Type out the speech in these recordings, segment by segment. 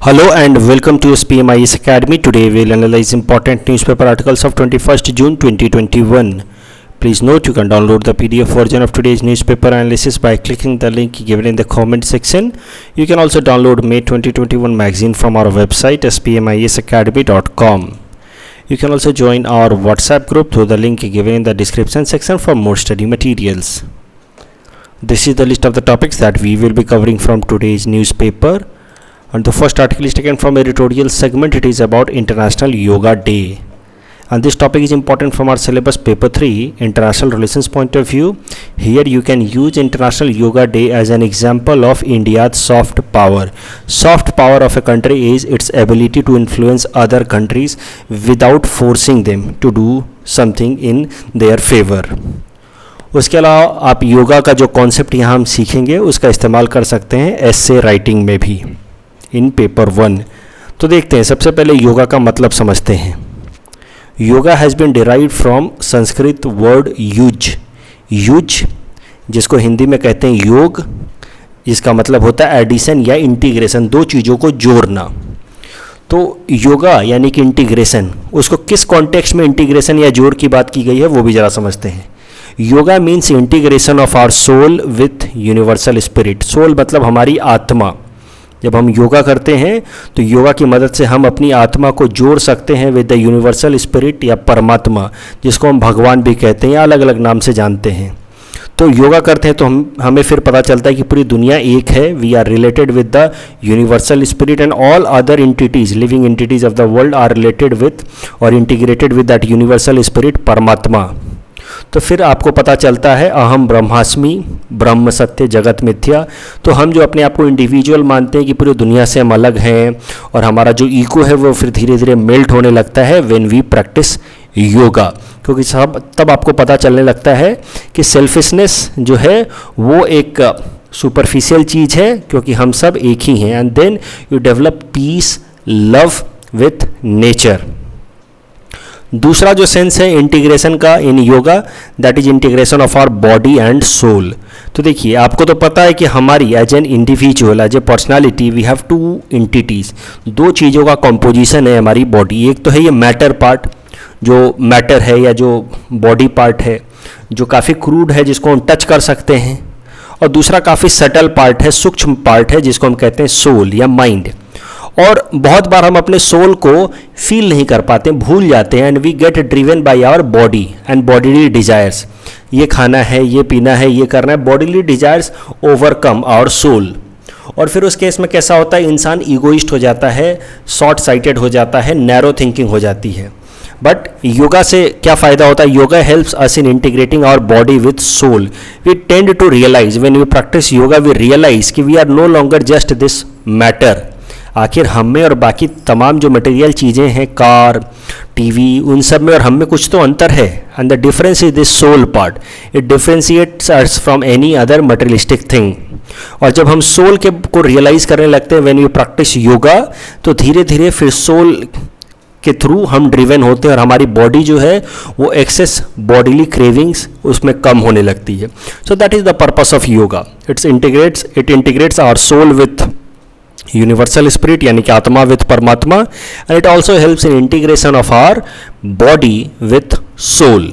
Hello and welcome to SPMIS Academy. Today we'll analyze important newspaper articles of 21st June 2021. Please note you can download the PDF version of today's newspaper analysis by clicking the link given in the comment section. You can also download May 2021 magazine from our website spmisacademy.com. You can also join our WhatsApp group through the link given in the description section for more study materials. This is the list of the topics that we will be covering from today's newspaper. And the first article is taken from editorial segment. It is about International Yoga Day. And this topic is important from our syllabus paper 3, International Relations point of view. Here you can use International Yoga Day as an example of India's soft power. Soft power of a country is its ability to influence other countries without forcing them to do something in their favor. उसके अलावा आप योगा का जो concept यहाँ हम सीखेंगे उसका इस्तेमाल कर सकते हैं एसे राइटिंग में भी इन पेपर 1. तो देखते हैं, सबसे पहले योगा का मतलब समझते हैं. Yoga has been derived from Sanskrit word yuj जिसको हिंदी में कहते हैं योग, जिसका मतलब होता है एडिशन या इंटीग्रेशन, दो चीज़ों को जोड़ना. तो योगा यानी कि इंटीग्रेशन, उसको किस कॉन्टेक्स्ट में इंटीग्रेशन या जोड़ की बात की गई है वो भी ज़रा समझते हैं. Yoga means integration of our soul with universal spirit. Soul मतलब हमारी आत्मा. जब हम योगा करते हैं तो योगा की मदद से हम अपनी आत्मा को जोड़ सकते हैं विद द यूनिवर्सल स्पिरिट या परमात्मा, जिसको हम भगवान भी कहते हैं या अलग अलग नाम से जानते हैं. तो योगा करते हैं तो हमें फिर पता चलता है कि पूरी दुनिया एक है. We are related with the universal spirit and all other entities, living entities of the world are related with और integrated with that universal spirit परमात्मा. तो फिर आपको पता चलता है अहम ब्रह्मास्मि, ब्रह्म सत्य जगत मिथ्या. तो हम जो अपने आप को इंडिविजुअल मानते हैं कि पूरी दुनिया से हम अलग हैं और हमारा जो ईगो है वो फिर धीरे धीरे मेल्ट होने लगता है व्हेन वी प्रैक्टिस योगा. क्योंकि तब आपको पता चलने लगता है कि सेल्फिशनेस जो है वो एक सुपरफिशियल चीज़ है, क्योंकि हम सब एक ही हैं. And then you develop peace love with nature. दूसरा जो सेंस है इंटीग्रेशन का in yoga, that is integration of our body and soul. तो देखिए, आपको तो पता है कि हमारी as an individual, as a personality, we have two entities. दो चीज़ों का कॉम्पोजिशन है हमारी बॉडी. एक तो है ये मैटर पार्ट, जो मैटर है या जो बॉडी पार्ट है जो काफ़ी क्रूड है, जिसको हम टच कर सकते हैं. और दूसरा काफ़ी सटल पार्ट है, सूक्ष्म पार्ट है, जिसको हम कहते हैं सोल या माइंड. और बहुत बार हम अपने सोल को फील नहीं कर पाते, भूल जाते हैं. And we get driven by our body and bodily desires. ये खाना है, ये पीना है, ये करना है. Bodily desires overcome our soul. और फिर उस केस में कैसा होता है, इंसान ईगोइस्ट हो जाता है, शॉर्ट साइटेड हो जाता है, नैरो थिंकिंग हो जाती है. बट योगा से क्या फ़ायदा होता है? Yoga helps us in integrating our body with soul. We tend to realise when we practise yoga, we realise कि we are no longer just this matter. आखिर हम में और बाकी तमाम जो मटेरियल चीज़ें हैं, कार, टीवी, उन सब में और हम में कुछ तो अंतर है. And the difference is this soul part. It differentiates us from any other materialistic thing. और जब हम सोल को रियलाइज़ करने लगते हैं व्हेन वी प्रैक्टिस योगा, तो धीरे धीरे फिर सोल के थ्रू हम ड्रिवन होते हैं और हमारी बॉडी जो है वो एक्सेस बॉडीली क्रेविंग्स उसमें कम होने लगती है. So that is the purpose of yoga. It integrates our soul with universal spirit यानी कि atma with paramatma. And it also helps in integration of our body with soul.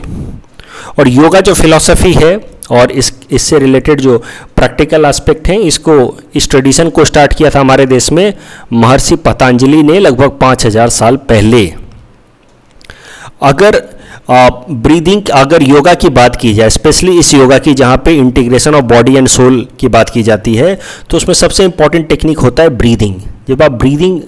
और योगा जो फिलॉसफी है और इससे रिलेटेड जो प्रैक्टिकल एस्पेक्ट हैं, इस ट्रेडिशन को स्टार्ट किया था हमारे देश में महर्षि पतंजलि ने लगभग 5000 साल पहले. अगर योगा की बात की जाए, स्पेशली इस योगा की जहाँ पे integration of body and soul की बात की जाती है, तो उसमें सबसे इंपॉर्टेंट टेक्निक होता है ब्रीदिंग. जब आप ब्रीदिंग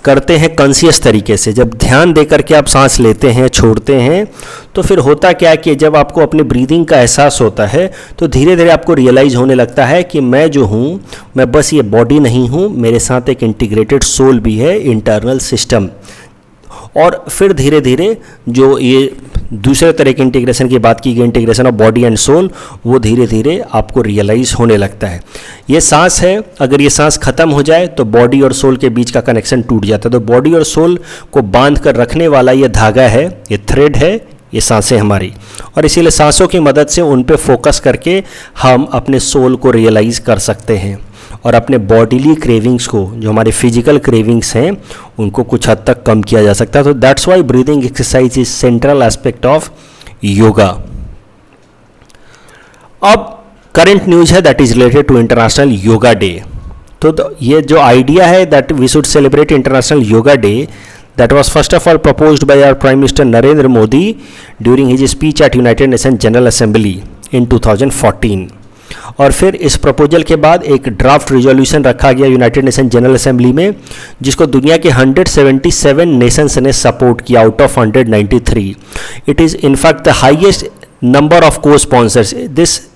करते हैं कॉन्शियस तरीके से, जब ध्यान दे करके आप सांस लेते हैं, छोड़ते हैं, तो फिर होता क्या है कि जब आपको अपने ब्रीदिंग का एहसास होता है तो धीरे धीरे आपको रियलाइज़ होने लगता है कि मैं जो हूँ, मैं बस ये बॉडी नहीं हूँ, मेरे साथ एक इंटीग्रेटेड सोल भी है, इंटरनल सिस्टम. और फिर धीरे धीरे जो ये दूसरे तरह के इंटीग्रेशन की बात की गई, integration of body and soul, वो धीरे धीरे आपको रियलाइज़ होने लगता है. ये सांस है, अगर ये सांस ख़त्म हो जाए तो बॉडी और सोल के बीच का कनेक्शन टूट जाता है. तो बॉडी और सोल को बांध कर रखने वाला ये धागा है, ये थ्रेड है, ये सांसें हमारी. और इसीलिए सांसों की मदद से उन पे फोकस करके हम अपने सोल को रियलाइज़ कर सकते हैं. और अपने बॉडीली क्रेविंग्स को, जो हमारे फिजिकल क्रेविंग्स हैं, उनको कुछ हद तक कम किया जा सकता है। तो that's why breathing exercise is central aspect of yoga. अब करंट न्यूज है that is related to international yoga day. तो ये जो आइडिया है that we should celebrate international yoga day, that was first of all proposed by our Prime Minister Narendra Modi during his speech at United Nations General Assembly in 2014। और फिर इस proposal के बाद एक ड्राफ्ट रिजोल्यूशन रखा गया United Nation General Assembly में, जिसको दुनिया के 177 नेशंस ने सपोर्ट किया out of 193। It is in fact the highest number of cosponsors.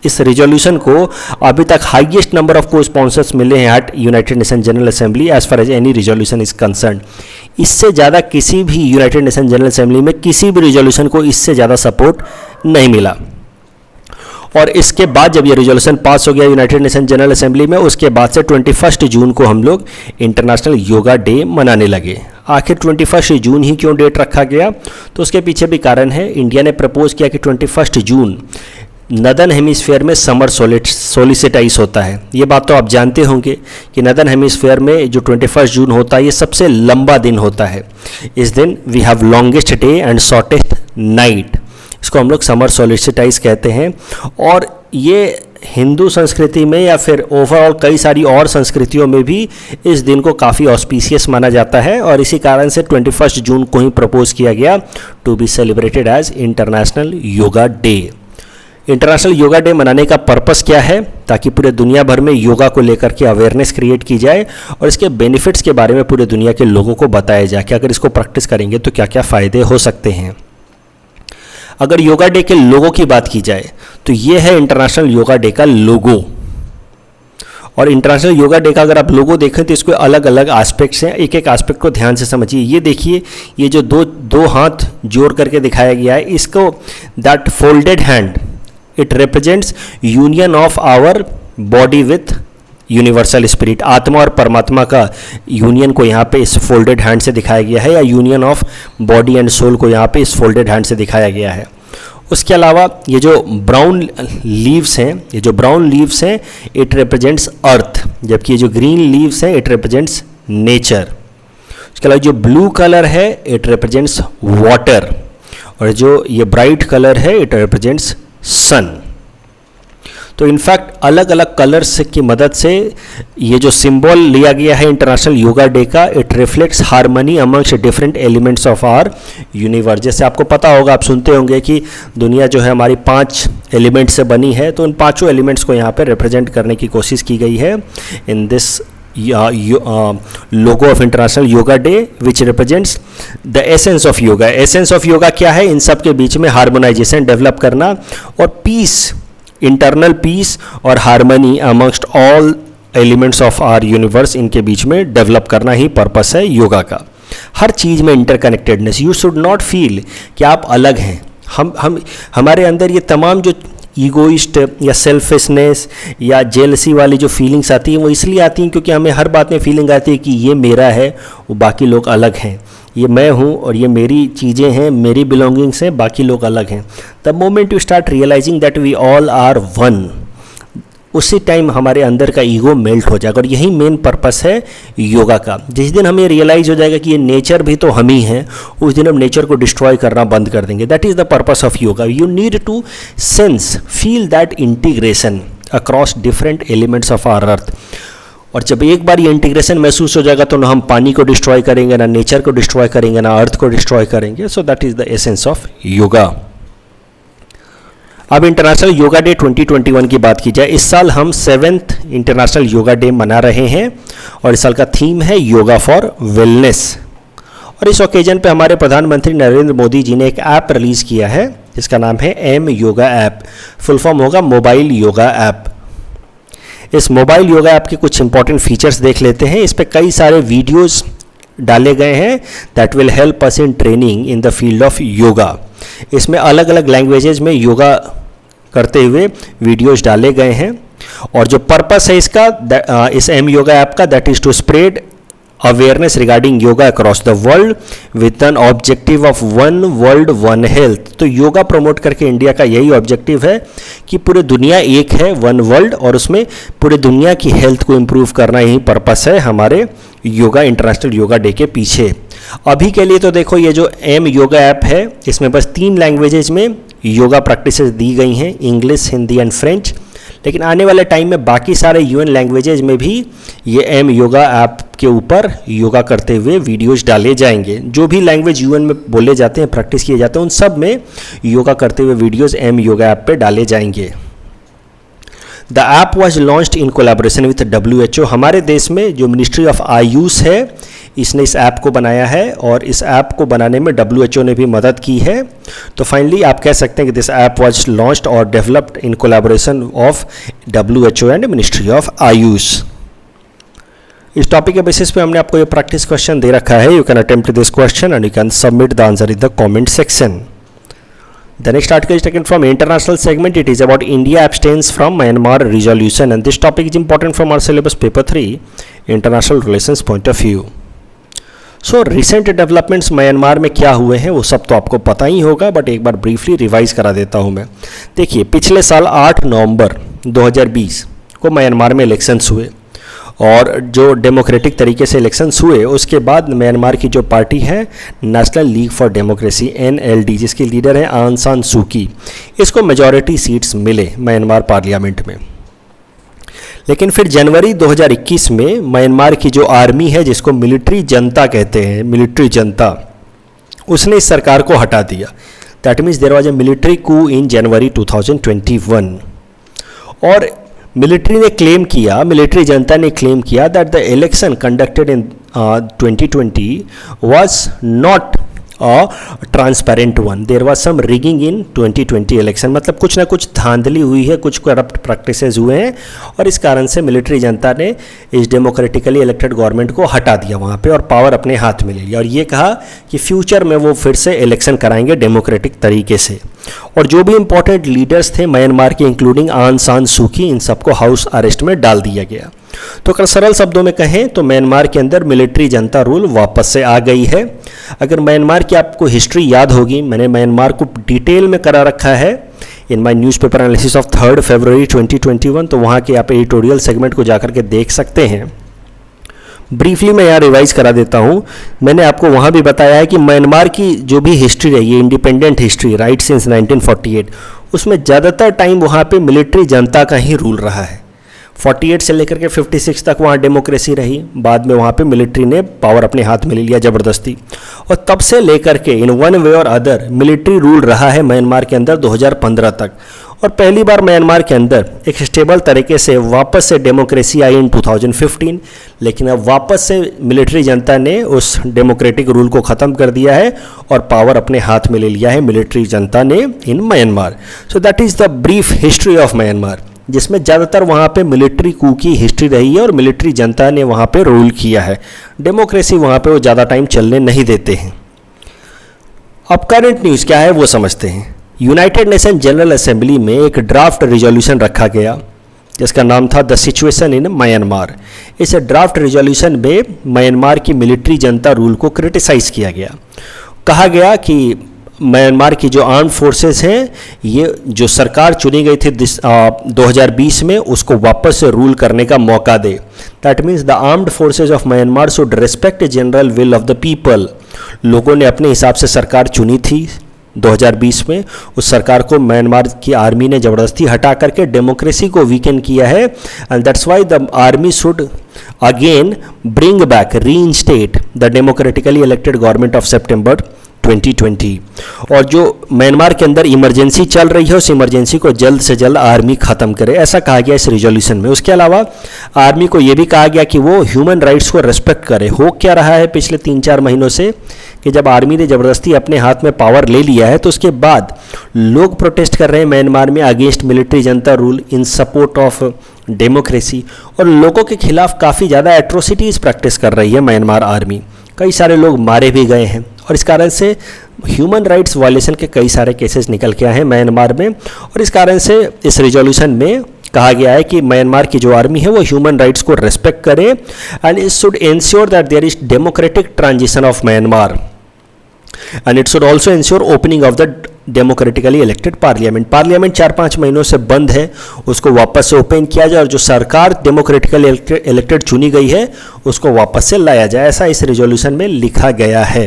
इस रिजोल्यूशन को अभी तक highest number of cosponsors मिले हैं at United Nation General Assembly as far as any resolution is concern. इससे ज़्यादा किसी भी यूनाइटेड नेशन जनरल असेंबली में किसी भी रिजोल्यूशन को इससे ज़्यादा सपोर्ट नहीं मिला। और इसके बाद जब ये रिजोल्यूशन पास हो गया यूनाइटेड नेशन जनरल असेंबली में, उसके बाद से 21 जून को हम लोग इंटरनेशनल योगा डे मनाने लगे। आखिर 21 जून ही क्यों डेट रखा गया? तो उसके पीछे भी कारण है। इंडिया ने प्रपोज किया कि 21 जून नदर्न हेमिस्फीयर में समर सोलिसिटाइज होता है। ये बात तो आप जानते होंगे कि नदर्न हेमिस्फीयर में जो 21 जून होता है ये सबसे लंबा दिन होता है। इस दिन we have longest day and shortest night. इसको हम लोग समर सोलिसिटाइज कहते हैं। और ये हिंदू संस्कृति में या फिर ओवरऑल कई सारी और संस्कृतियों में भी इस दिन को काफ़ी ऑस्पिशियस माना जाता है, और इसी कारण से 21 जून को ही प्रपोज किया गया to be celebrated as international yoga day. International yoga day मनाने का पर्पस क्या है? ताकि पूरे दुनिया भर में योगा को लेकर के अवेयरनेस क्रिएट की जाए और इसके बेनिफिट्स के बारे में पूरे दुनिया के लोगों को बताया जाए कि अगर इसको प्रैक्टिस करेंगे तो क्या क्या फ़ायदे हो सकते हैं। अगर योगा डे के लोगो की बात की जाए तो ये है इंटरनेशनल योगा डे का लोगो। और इंटरनेशनल योगा डे का अगर आप लोगो देखें तो इसको अलग अलग एस्पेक्ट्स हैं। एक एक एस्पेक्ट को ध्यान से समझिए। ये देखिए, ये जो दो हाथ जोड़ करके दिखाया गया है, इसको that folded hand it represents union of our body with universal spirit. आत्मा और परमात्मा का यूनियन को यहाँ पे इस फोल्डेड हैंड से दिखाया गया है, या union of body and soul को यहाँ पे इस फोल्डेड हैंड से दिखाया गया है। उसके अलावा ये जो ब्राउन लीव्स हैं इट रिप्रेजेंट्स अर्थ, जबकि ये जो ग्रीन लीव्स हैं इट रिप्रेजेंट्स नेचर। उसके अलावा जो ब्लू कलर है इट रिप्रेजेंट्स वाटर, और जो ये ब्राइट कलर है इट रिप्रेजेंट्स सन। तो इनफैक्ट अलग अलग कलर्स की मदद से ये जो सिंबल लिया गया है इंटरनेशनल योगा डे का, it reflects harmony amongst different elements of our universe. जैसे आपको पता होगा, आप सुनते होंगे कि दुनिया जो है हमारी 5 एलिमेंट्स से बनी है, तो उन 5 एलिमेंट्स को यहाँ पे रिप्रेजेंट करने की कोशिश की गई है in this logo of international yoga day which represents the essence of yoga. Essence of yoga क्या है? इन सब के बीच में हार्मोनाइजेशन डेवलप करना और पीस, इंटरनल पीस और harmony amongst all elements of our universe, इनके बीच में डेवलप करना ही पर्पस है योगा का। हर चीज़ में interconnectedness. You should not feel कि आप अलग हैं। हमारे अंदर ये तमाम जो ईगोइस्ट या सेल्फिशनेस या जेलसी वाली जो फीलिंग्स आती हैं वो इसलिए आती हैं क्योंकि हमें हर बात में फीलिंग आती है कि ये मेरा है, वो बाकी लोग अलग हैं। ये मैं हूँ और ये मेरी चीज़ें हैं, मेरी बिलोंगिंग्स हैं, बाकी लोग अलग हैं। The moment you start realising that we all are one, उसी टाइम हमारे अंदर का ईगो मेल्ट हो जाएगा। और यही मेन पर्पस है योगा का। जिस दिन हमें रियलाइज हो जाएगा कि ये नेचर भी तो हम ही हैं, उस दिन हम नेचर को डिस्ट्रॉय करना बंद कर देंगे। That is the purpose of yoga. You need to sense, feel that integration across different elements of our earth. और जब एक बार ये इंटीग्रेशन महसूस हो जाएगा तो ना हम पानी को डिस्ट्रॉय करेंगे, ना नेचर को डिस्ट्रॉय करेंगे, ना अर्थ को डिस्ट्रॉय करेंगे। सो that is the essence of yoga. अब इंटरनेशनल योगा डे 2021 की बात की जाए, इस साल हम 7th इंटरनेशनल योगा डे मना रहे हैं और इस साल का थीम है योगा फॉर वेलनेस। और इस ओकेजन पे हमारे प्रधानमंत्री नरेंद्र मोदी जी ने एक ऐप रिलीज़ किया है जिसका नाम है M yoga app. Full form होगा मोबाइल योगा ऐप। इस मोबाइल योगा ऐप के कुछ इंपॉर्टेंट फीचर्स देख लेते हैं। इस पर कई सारे वीडियोज़ डाले गए हैं that will help us in training in the field of yoga. इसमें अलग अलग लैंग्वेजेस में योगा करते हुए वीडियोस डाले गए हैं। और जो पर्पस है इसका, इस एम योगा ऐप का, that is to spread awareness regarding yoga across the world with an objective of one world one health। तो योगा प्रमोट करके इंडिया का यही ऑब्जेक्टिव है कि पूरी दुनिया एक है, वन वर्ल्ड, और उसमें पूरी दुनिया की हेल्थ को इम्प्रूव करना यही पर्पस है हमारे योगा इंटरनेशनल योगा डे के पीछे। अभी के लिए तो देखो ये जो एम योगा ऐप है इसमें बस 3 लैंग्वेजेज में योगा प्रैक्टिसेस दी गई हैं, इंग्लिश, हिंदी एंड फ्रेंच। लेकिन आने वाले टाइम में बाकी सारे यूएन लैंग्वेजेज में भी ये एम योगा ऐप के ऊपर योगा करते हुए वीडियोस डाले जाएंगे। जो भी लैंग्वेज यूएन में बोले जाते हैं, प्रैक्टिस किए जाते हैं, उन सब में योगा करते हुए वीडियोस एम योगा ऐप पे डाले जाएंगे। The app was launched in collaboration with WHO। हमारे देश में जो मिनिस्ट्री ऑफ आयुष है इसने इस ऐप को बनाया है और इस ऐप को बनाने में WHO ने भी मदद की है। तो फाइनली आप कह सकते हैं कि दिस ऐप वॉज लॉन्च्ड और developed in collaboration of WHO and ministry of Ayush. इस टॉपिक के बेसिस पे हमने आपको ये प्रैक्टिस क्वेश्चन दे रखा है। You can attempt this question and you can submit the answer in the comment section. The next article is taken from international segment. It is about India abstains from Myanmar resolution, and this topic is important from our syllabus paper 3 international relations point of view. So recent developments Myanmar में क्या हुए हैं वो सब तो आपको पता ही होगा, बट एक बार ब्रीफली रिवाइज करा देता हूँ मैं। देखिए, पिछले साल 8 नवंबर 2020 को म्यांमार में इलेक्शंस हुए और जो डेमोक्रेटिक तरीके से इलेक्शंस हुए उसके बाद म्यांमार की जो पार्टी है national league for democracy NLD, जिसकी लीडर है आंग सान सू की, इसको मेजॉरिटी सीट्स मिले म्यांमार पार्लियामेंट में। लेकिन फिर जनवरी 2021 में म्यांमार की जो आर्मी है, जिसको मिलिट्री जनता कहते हैं, मिलिट्री जनता, उसने इस सरकार को हटा दिया। That means there was a military coup in January 2021। और मिलिट्री ने क्लेम किया, मिलिट्री जनता ने क्लेम किया that the election conducted in 2020 was not transparent one, there was some rigging in 2020 election. मतलब कुछ ना कुछ धांधली हुई है, कुछ करप्ट प्रैक्टिसेस हुए हैं और इस कारण से मिलिट्री जनता ने इस डेमोक्रेटिकली इलेक्टेड गवर्नमेंट को हटा दिया वहाँ पे और पावर अपने हाथ में ले लिया और ये कहा कि फ्यूचर में वो फिर से इलेक्शन कराएंगे डेमोक्रेटिक तरीके से। और जो भी इंपॉर्टेंट लीडर्स थे म्यांमार के, इंक्लूडिंग आंग सान सू की, इन सबको हाउस अरेस्ट में डाल दिया गया। तो अगर सरल शब्दों में कहें तो म्यांमार के अंदर मिलिट्री जनता रूल वापस से आ गई है। अगर म्यांमार की आपको हिस्ट्री याद होगी, मैंने म्यांमार को डिटेल में करा रखा है in my newspaper analysis of 3 फरवरी 2021, तो वहाँ के आप एडिटोरियल सेगमेंट को जाकर के देख सकते हैं। ब्रीफली मैं यहाँ रिवाइज करा देता हूँ। मैंने आपको वहाँ भी बताया है कि म्यांमार की जो भी हिस्ट्री है, ये इंडिपेंडेंट हिस्ट्री राइट सिंस 1948, उसमें ज़्यादातर टाइम वहाँ पे मिलिट्री जनता का ही रूल रहा है। 48 से लेकर के 56 तक वहाँ डेमोक्रेसी रही, बाद में वहाँ पे मिलिट्री ने पावर अपने हाथ में ले लिया ज़बरदस्ती, और तब से लेकर के इन वन वे और अदर मिलिट्री रूल रहा है म्यांमार के अंदर 2015 तक। और पहली बार म्यांमार के अंदर एक स्टेबल तरीके से वापस से डेमोक्रेसी आई इन 2015, लेकिन अब वापस से मिलिट्री जनता ने उस डेमोक्रेटिक रूल को ख़त्म कर दिया है और पावर अपने हाथ में ले लिया है मिलिट्री जनता ने in Myanmar. So that is the brief history of Myanmar, जिसमें ज़्यादातर वहाँ पे मिलिट्री कू की हिस्ट्री रही है और मिलिट्री जनता ने वहाँ पे रूल किया है। डेमोक्रेसी वहाँ पे वो ज़्यादा टाइम चलने नहीं देते हैं। अब करंट न्यूज़ क्या है वो समझते हैं। यूनाइटेड नेशन जनरल असेंबली में एक ड्राफ्ट रिजोल्यूशन रखा गया जिसका नाम था द सिचुएशन इन म्यांमार। इस ड्राफ्ट रिजोल्यूशन में म्यांमार की मिलिट्री जनता रूल को क्रिटिसाइज़ किया गया। कहा गया कि म्यांमार की जो आर्म फोर्सेस हैं, ये जो सरकार चुनी गई थी 2020 में, उसको वापस से रूल करने का मौका दे। That means the armed forces of Myanmar should respect general will of the people. लोगों ने अपने हिसाब से सरकार चुनी थी 2020 में, उस सरकार को म्यांमार की आर्मी ने ज़बरदस्ती हटा करके डेमोक्रेसी को वीकन किया है। And that's why the army should again bring back, reinstate the democratically elected government of September 2020। और जो म्यांमार के अंदर इमरजेंसी चल रही है, उस इमरजेंसी को जल्द से जल्द आर्मी ख़त्म करे, ऐसा कहा गया इस रिजोल्यूशन में। उसके अलावा आर्मी को ये भी कहा गया कि वो ह्यूमन राइट्स को रेस्पेक्ट करे। हो क्या रहा है पिछले 3-4 महीनों से कि जब आर्मी ने ज़बरदस्ती अपने हाथ में पावर ले लिया है, तो उसके बाद लोग प्रोटेस्ट कर रहे हैं म्यांमार में against military Janata rule in support of democracy, और लोगों के खिलाफ काफ़ी ज़्यादा एट्रोसिटीज़ प्रैक्टिस कर रही है म्यांमार आर्मी। कई सारे लोग मारे भी गए हैं और इस कारण से ह्यूमन राइट्स वायलेशन के कई सारे केसेस निकल के आए हैं म्यांमार में। और इस कारण से इस रिजोल्यूशन में कहा गया है कि म्यांमार की जो आर्मी है वो ह्यूमन राइट्स को रेस्पेक्ट करे and it should ensure that there is democratic transition of Myanmar and it should also ensure opening of the democratically elected parliament 4-5 महीनों से बंद है, उसको वापस से ओपन किया जाए और जो सरकार डेमोक्रेटिकली इलेक्टेड चुनी गई है उसको वापस से लाया जाए, ऐसा इस रेजोल्यूशन में लिखा गया है।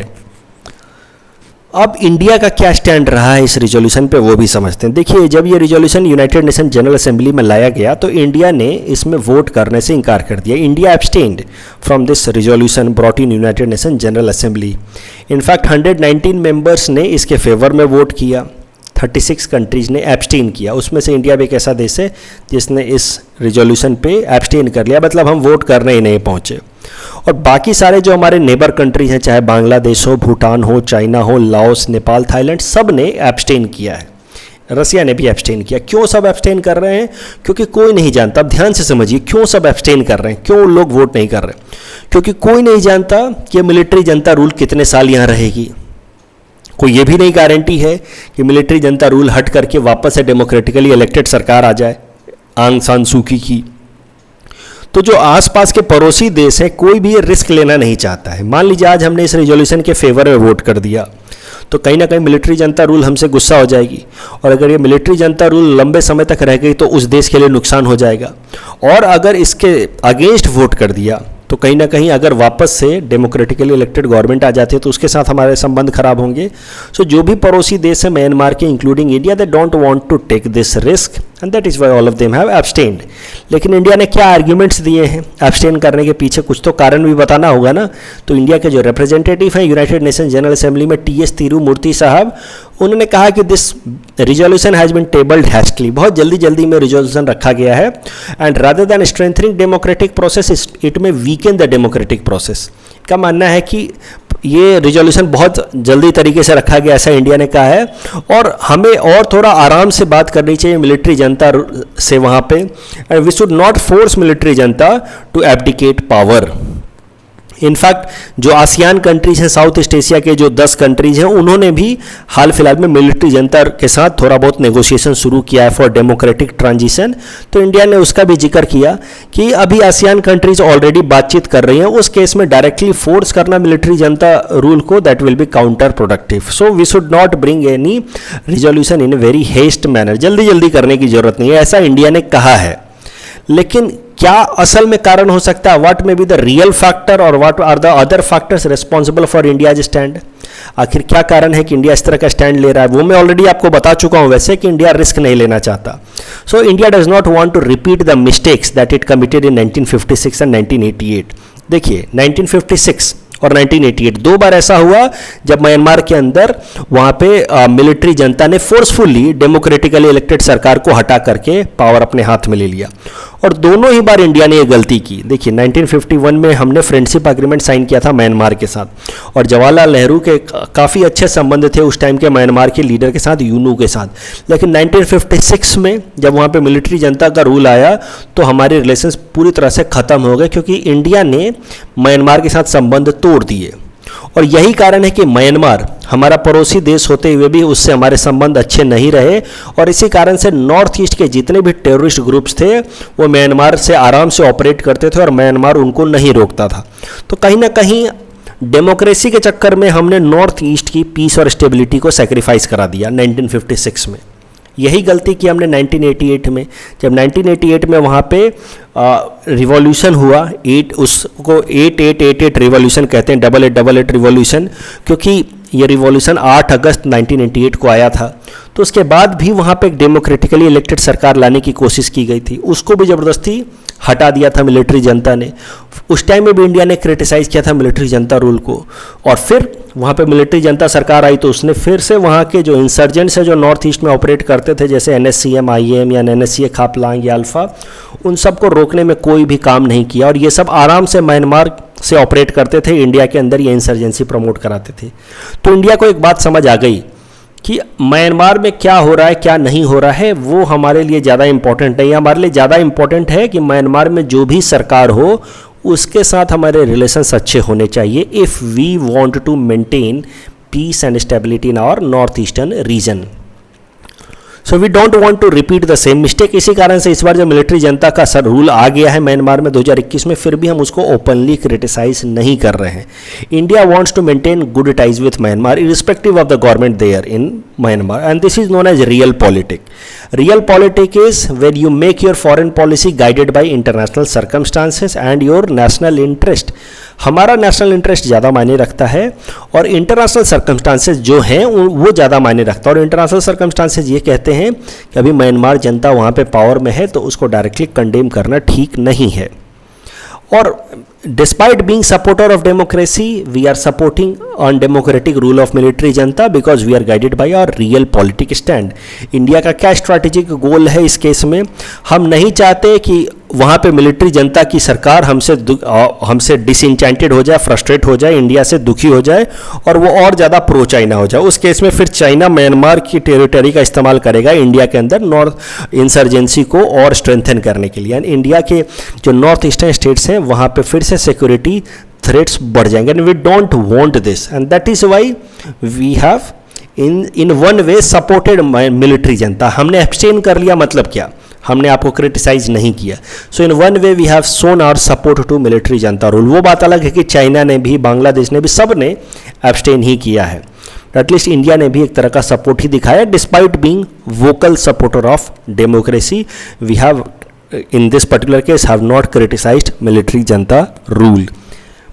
अब इंडिया का क्या स्टैंड रहा है इस रिजोल्यूशन पे वो भी समझते हैं। देखिए, जब ये resolution United Nation General Assembly में लाया गया तो इंडिया ने इसमें वोट करने से इनकार कर दिया। India abstained from this resolution brought in United Nation General Assembly. In fact 119 members ने इसके फेवर में वोट किया, 36 कंट्रीज़ ने एब्सटेन किया, उसमें से इंडिया भी एक ऐसा देश है जिसने इस रिजोल्यूशन पे एब्सटेन कर लिया, मतलब हम वोट करने ही नहीं पहुँचे। और बाकी सारे जो हमारे नेबर कंट्रीज हैं, चाहे बांग्लादेश हो, भूटान हो, चाइना हो, लाओस, नेपाल, थाईलैंड, सब ने एब्सटेन किया है। रसिया ने भी एब्सटेन किया। क्यों सब एब्सटेन कर रहे हैं? क्योंकि कोई नहीं जानता। अब ध्यान से समझिए क्यों सब एब्सटेन कर रहे हैं, क्यों लोग वोट नहीं कर रहे। क्योंकि कोई नहीं जानता कि मिलिट्री जनता रूल कितने साल यहाँ रहेगी। कोई ये भी नहीं गारंटी है कि मिलिट्री जनता रूल हट करके वापस से डेमोक्रेटिकली इलेक्टेड सरकार आ जाए आंग सान सूकी की। तो जो आसपास के पड़ोसी देश हैं, कोई भी ये रिस्क लेना नहीं चाहता है। मान लीजिए आज हमने इस रेजोल्यूशन के फेवर में वोट कर दिया तो कहीं ना कहीं मिलिट्री जनता रूल हमसे गुस्सा हो जाएगी, और अगर ये मिलिट्री जनता रूल लंबे समय तक रह गई तो उस देश के लिए नुकसान हो जाएगा। और अगर इसके अगेंस्ट वोट कर दिया तो कहीं ना कहीं अगर वापस से डेमोक्रेटिकली इलेक्टेड गवर्नमेंट आ जाती है तो उसके साथ हमारे संबंध खराब होंगे। सो जो भी पड़ोसी देश है म्यांमार के including India, they don't want to take this risk and that is why all of them have abstained. लेकिन इंडिया ने क्या आर्ग्यूमेंट्स दिए हैं एब्सटेन करने के पीछे? कुछ तो कारण भी बताना होगा ना। तो इंडिया के जो रिप्रेजेंटेटिव हैं यूनाइटेड नेशन जनरल असेंबली में, TS तिरुमूर्ति साहब, उन्होंने कहा कि this resolution has been tabled hastily, बहुत जल्दी में रिजोल्यूशन रखा गया है, and rather than strengthening democratic process it may weaken the democratic process. का मानना है कि ये रिजोल्यूशन बहुत जल्दी तरीके से रखा गया, ऐसा इंडिया ने कहा है, और हमें और थोड़ा आराम से बात करनी चाहिए मिलिट्री जनता से वहाँ पे, and we should not force military junta to abdicate power. In fact जो आसियान कंट्रीज हैं, साउथ ईस्ट एशिया के जो 10 कंट्रीज हैं, उन्होंने भी हाल फिलहाल में मिलिट्री जनता के साथ थोड़ा बहुत नेगोशिएशन शुरू किया है फॉर डेमोक्रेटिक ट्रांजिशन। तो इंडिया ने उसका भी जिक्र किया कि अभी आसियान कंट्रीज ऑलरेडी बातचीत कर रही हैं, उस केस में डायरेक्टली फोर्स करना मिलिट्री जनता रूल को, that will be counter productive. So we should not bring any resolution in a very haste manner, जल्दी करने की जरूरत नहीं है, ऐसा इंडिया ने कहा है। लेकिन क्या असल में कारण हो सकता है? What may be the real factor और what are the other factors responsible for India's stand? आखिर क्या कारण है कि इंडिया इस तरह का स्टैंड ले रहा है? वो मैं ऑलरेडी आपको बता चुका हूं वैसे कि इंडिया रिस्क नहीं लेना चाहता। So India does not want to repeat the mistakes that it committed in 1956 and 1988। देखिए 1956 और 1988 दो बार ऐसा हुआ जब म्यांमार के अंदर वहाँ पे मिलिट्री जनता ने फोर्सफुली डेमोक्रेटिकली इलेक्टेड सरकार को हटा करके पावर अपने हाथ में ले लिया, और दोनों ही बार इंडिया ने ये गलती की। देखिए 1951 में हमने फ्रेंडशिप एग्रीमेंट साइन किया था म्यांमार के साथ, और जवाहरलाल नेहरू के काफ़ी अच्छे संबंध थे उस टाइम के म्यांमार के लीडर के साथ, यूनू के साथ। लेकिन 1956 में जब वहाँ पे मिलिट्री जनता का रूल आया तो हमारे रिलेशंस पूरी तरह से ख़त्म हो गए, क्योंकि इंडिया ने म्यांमार के साथ संबंध तोड़ दिए। और यही कारण है कि म्यांमार हमारा पड़ोसी देश होते हुए भी उससे हमारे संबंध अच्छे नहीं रहे, और इसी कारण से नॉर्थ ईस्ट के जितने भी टेररिस्ट ग्रुप्स थे वो म्यांमार से आराम से ऑपरेट करते थे और म्यांमार उनको नहीं रोकता था। तो कहीं ना कहीं डेमोक्रेसी के चक्कर में हमने नॉर्थ ईस्ट की पीस और स्टेबिलिटी को सेक्रीफाइस करा दिया 1956 में। यही गलती की हमने 1988 में, जब 1988 में वहाँ पे रिवॉल्यूशन हुआ, उसको 8888 रिवॉल्यूशन कहते हैं, 8888 रिवॉल्यूशन, क्योंकि ये रिवॉल्यूशन 8 अगस्त 1988 को आया था। तो उसके बाद भी वहाँ पे एक डेमोक्रेटिकली इलेक्टेड सरकार लाने की कोशिश की गई थी, उसको भी ज़बरदस्ती हटा दिया था मिलिट्री जनता ने। उस टाइम में भी इंडिया ने क्रिटिसाइज़ किया था मिलिट्री जनता रूल को, और फिर वहाँ पे मिलिट्री जनता सरकार आई तो उसने फिर से वहाँ के जो इंसर्जेंट्स हैं जो नॉर्थ ईस्ट में ऑपरेट करते थे, जैसे NSCM IAM या NSCA खापलांग या अल्फा, उन सब को रोकने में कोई भी काम नहीं किया, और ये सब आराम से म्यांमार से ऑपरेट करते थे, इंडिया के अंदर ये इंसर्जेंसी प्रमोट कराते थे। तो इंडिया को एक बात समझ आ गई कि म्यांमार में क्या हो रहा है क्या नहीं हो रहा है वो हमारे लिए ज़्यादा इम्पोर्टेंट नहीं है। हमारे लिए ज़्यादा इम्पोर्टेंट है कि म्यांमार में जो भी सरकार हो उसके साथ हमारे रिलेशंस अच्छे होने चाहिए, if we want to maintain peace and stability in our north eastern region. So we don't want to repeat the same mistake. इसी कारण से इस बार जब मिलिट्री जनता का सर रूल आ गया है म्यांमार में 2021 में, फिर भी हम उसको ओपनली क्रिटिसाइज नहीं कर रहे हैं। India wants to maintain good ties with Myanmar irrespective of the government there in Myanmar, and this is known as realpolitik. Realpolitik is when you make your foreign policy guided by international circumstances and your national interest. हमारा national interest ज़्यादा मायने रखता है और international circumstances जो हैं वो ज़्यादा मायने रखता है। और इंटरनेशनल सर्कमस्टांसेस ये कहते हैं कि अभी म्यांमार जनता वहाँ पे पावर में है, तो उसको डायरेक्टली कंडेम करना ठीक नहीं है। और despite being supporter of democracy, we are supporting undemocratic rule of military junta because we are guided by our real politic stand. India का क्या स्ट्रैटेजिक गोल है इस केस में? हम नहीं चाहते कि वहाँ पे मिलिट्री जनता की सरकार हमसे डिसइंटेंटेड हो जाए, फ्रस्ट्रेट हो जाए, इंडिया से दुखी हो जाए और वो और ज़्यादा प्रो चाइना हो जाए। उस केस में फिर चाइना म्यांमार की टेरिटरी का इस्तेमाल करेगा इंडिया के अंदर नॉर्थ इंसर्जेंसी को और स्ट्रेंथन करने के लिए। एंड इंडिया के जो नॉर्थ ईस्टर्न स्टेट्स हैं वहाँ पे फिर से सिक्योरिटी थ्रेट्स बढ़ जाएंगे, and we don't want this, and that is why we have in one way supported military junta. हमने एब्सटेन कर लिया, मतलब क्या? हमने आपको क्रिटिसाइज नहीं किया। So in one way we have shown our support to military Janata rule. वो बात अलग है कि चाइना ने भी, बांग्लादेश ने भी, सब ने एब्सटेन ही किया है। एटलीस्ट इंडिया ने भी एक तरह का सपोर्ट ही दिखाया, despite being vocal supporter of democracy. We have in this particular case have not criticized military junta rule.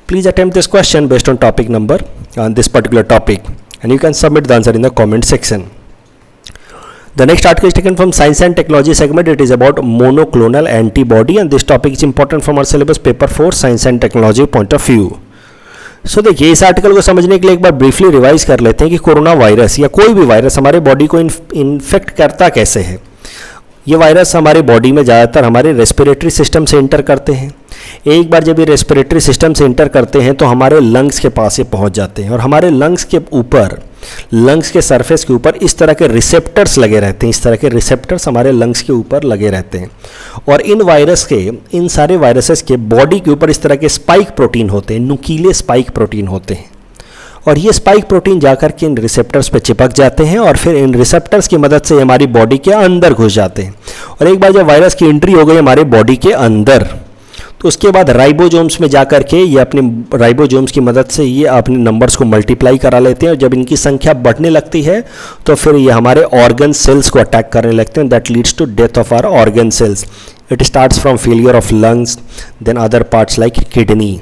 Please attempt this question based on topic number on this particular topic, and you can submit the answer in the comment section. The next article is taken from Science and Technology segment. It is about monoclonal antibody, and this topic is important from our syllabus paper 4 Science and Technology point of view. सो देखिए, इस article को समझने के लिए एक बार briefly revise कर लेते हैं कि कोरोना वायरस या कोई भी वायरस हमारे बॉडी को इन्फेक्ट करता कैसे है। ये वायरस हमारे बॉडी में ज़्यादातर हमारे रेस्पिरेटरी सिस्टम से इंटर करते हैं। एक बार जब ये रेस्पिरेटरी सिस्टम से इंटर करते हैं तो हमारे लंग्स के पास ये पहुंच जाते हैं, और हमारे लंग्स के ऊपर, लंग्स के सरफेस के ऊपर इस तरह के रिसेप्टर्स लगे रहते हैं। इस तरह के रिसेप्टर्स हमारे लंग्स के ऊपर लगे रहते हैं, और इन सारे वायरसेस के बॉडी के ऊपर इस तरह के स्पाइक प्रोटीन होते हैं, नुकीले स्पाइक प्रोटीन होते हैं, और ये स्पाइक प्रोटीन जाकर के इन रिसेप्टर्स पे चिपक जाते हैं, और फिर इन रिसेप्टर्स की मदद से हमारी बॉडी के अंदर घुस जाते हैं। और एक बार जब वायरस की एंट्री हो गई हमारे बॉडी के अंदर, तो उसके बाद राइबोसोम्स में जाकर के ये अपने राइबोसोम्स की मदद से ये अपने नंबर्स को मल्टीप्लाई करा लेते हैं, और जब इनकी संख्या बढ़ने लगती है तो फिर ये हमारे ऑर्गन सेल्स को अटैक करने लगते हैं। That leads to death of our organ cells. It starts from failure of lungs, then other parts like kidney.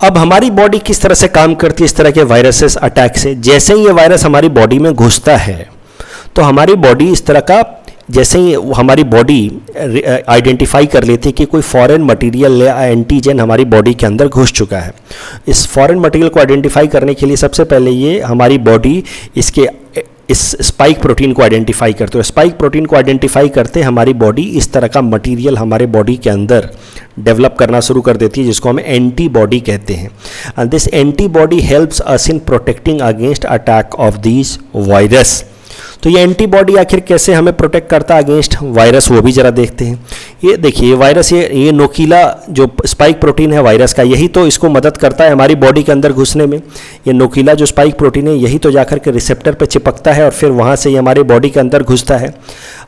अब हमारी बॉडी किस तरह से काम करती है इस तरह के वायरसेस अटैक से? जैसे ही ये वायरस हमारी बॉडी में घुसता है तो हमारी बॉडी इस तरह का, जैसे ही हमारी बॉडी आइडेंटिफाई कर लेती है कि कोई फॉरेन मटेरियल या एंटीजन हमारी बॉडी के अंदर घुस चुका है, इस फॉरेन मटेरियल को आइडेंटिफाई करने के लिए सबसे पहले ये हमारी बॉडी इस स्पाइक प्रोटीन को आइडेंटिफाई करते हैं। स्पाइक प्रोटीन को आइडेंटिफाई करते हमारी बॉडी इस तरह का मटेरियल हमारे बॉडी के अंदर डेवलप करना शुरू कर देती है, जिसको हम एंटीबॉडी कहते हैं। And this antibody helps us in protecting against attack of this virus. तो ये एंटीबॉडी आखिर कैसे हमें प्रोटेक्ट करता है अगेंस्ट वायरस, वो भी जरा देखते हैं। ये देखिए, ये वायरस, ये नोकीला जो स्पाइक प्रोटीन है वायरस का, यही तो इसको मदद करता है हमारी बॉडी के अंदर घुसने में। ये नोकीला जो स्पाइक प्रोटीन है यही तो जाकर के रिसेप्टर पे चिपकता है और फिर वहाँ से ये हमारी बॉडी के अंदर घुसता है।